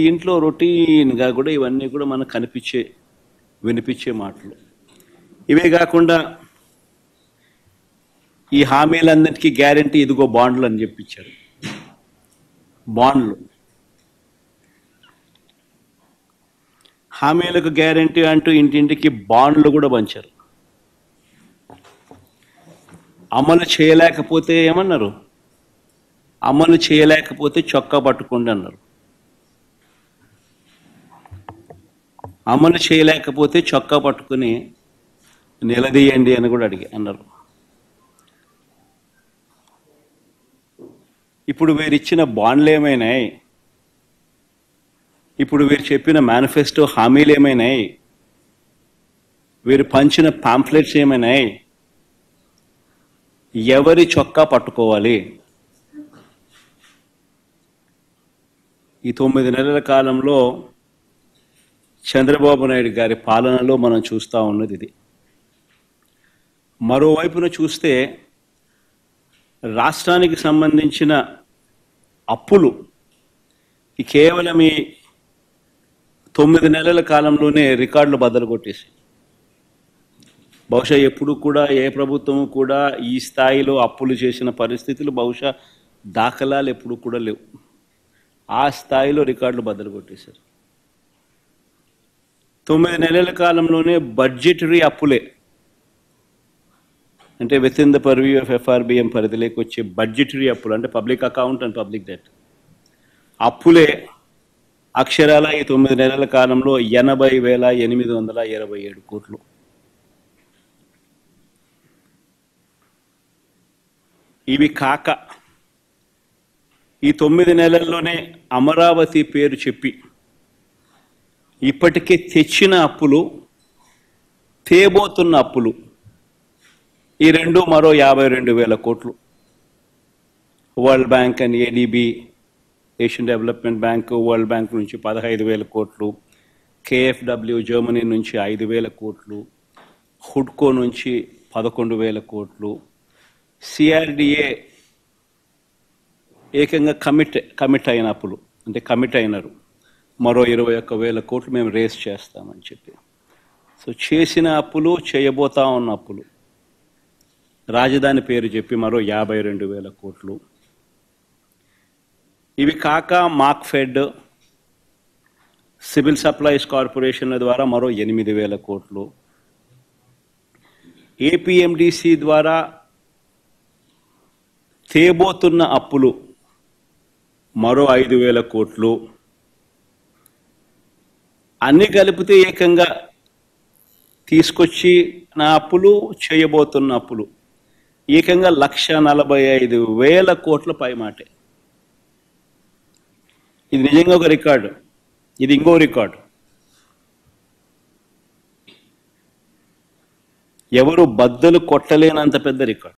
ఇంట్లో రొటీన్గా కూడా ఇవన్నీ కూడా మనకు కనిపించే వినిపించే మాటలు. ఇవే కాకుండా ఈ హామీలన్నిటికీ గ్యారంటీ ఇదిగో బాండ్లు అని చెప్పించారు. బాండ్లు హామీలకు గ్యారంటీ అంటూ ఇంటింటికి బాండ్లు కూడా పంచారు. అమలు చేయలేకపోతే ఏమన్నారు? అమలు చేయలేకపోతే చొక్కా పట్టుకోండి అన్నారు. అమలు చేయలేకపోతే చొక్కా పట్టుకుని నిలదీయండి అని కూడా అన్నారు. ఇప్పుడు వీరిచ్చిన బాండ్లు ఏమైనాయి? ఇప్పుడు వీరు చెప్పిన మేనిఫెస్టో హామీలు ఏమైనాయి? వీరు పంచిన పాంఫ్లెట్స్ ఏమైనాయి? ఎవరి చొక్కా పట్టుకోవాలి? ఈ 9 నెలల కాలంలో చంద్రబాబు నాయుడు గారి పాలనలో మనం చూస్తూ ఉన్నది ఇది. మరోవైపున చూస్తే రాష్ట్రానికి సంబంధించిన అప్పులు కేవలం ఈ 9 నెలల కాలంలోనే రికార్డులు బద్దలు కొట్టేసి, బహుశా ఎప్పుడు కూడా ఏ ప్రభుత్వం కూడా ఈ స్థాయిలో అప్పులు చేసిన పరిస్థితులు బహుశా దాఖలాలు ఎప్పుడు కూడా లేవు. ఆ స్థాయిలో రికార్డులు బద్దలు కొట్టేశారు. 9 నెలల కాలంలోనే బడ్జెటరీ అప్పులే, అంటే with in the purview of FRBM పరిధిలోకి వచ్చే బడ్జెటరీ అప్పులు, అంటే public account and public debt అప్పులే అక్షరాల ఈ 9 నెలల కాలంలో 80,827 కోట్లు. ఇవి కాక ఈ 9 నెలల్లోనే అమరావతి పేరు చెప్పి ఇప్పటికే తెచ్చిన అప్పులు, తేబోతున్న అప్పులు, ఈ రెండు మరో 52,000 కోట్లు. World bank and ADB, Asian development bank, world bank నుంచి 15,000 కోట్లు, KfW జర్మనీ నుంచి 5,000 కోట్లు, హుడ్కో నుంచి 11,000 కోట్లు, CRDA ఏకంగా కమిట్ అయిన అప్పులు, అంటే కమిట్ అయినారు, మరో 21,000 కోట్లు మేము రేస్ చేస్తామని చెప్పి. సో చేసిన అప్పులు, చేయబోతా ఉన్న అప్పులు, రాజధాని పేరు చెప్పి మరో 52,000 కోట్లు. ఇవి కాక మార్క్ఫెడ్, సివిల్ సప్లైస్ కార్పొరేషన్ల ద్వారా మరో 8,000 కోట్లు, APMDC ద్వారా తేబోతున్న అప్పులు మరో 5,000 కోట్లు. అన్ని కలిపితే ఏకంగా తీసుకొచ్చి నా అప్పులు, చేయబోతున్న అప్పులు ఏకంగా 1,45,000 కోట్ల పైమాటే. ఇది నిజంగా ఒక రికార్డు. ఇది ఇంకో రికార్డు. ఎవరు బద్దలు కొట్టలేనంత పెద్ద రికార్డు.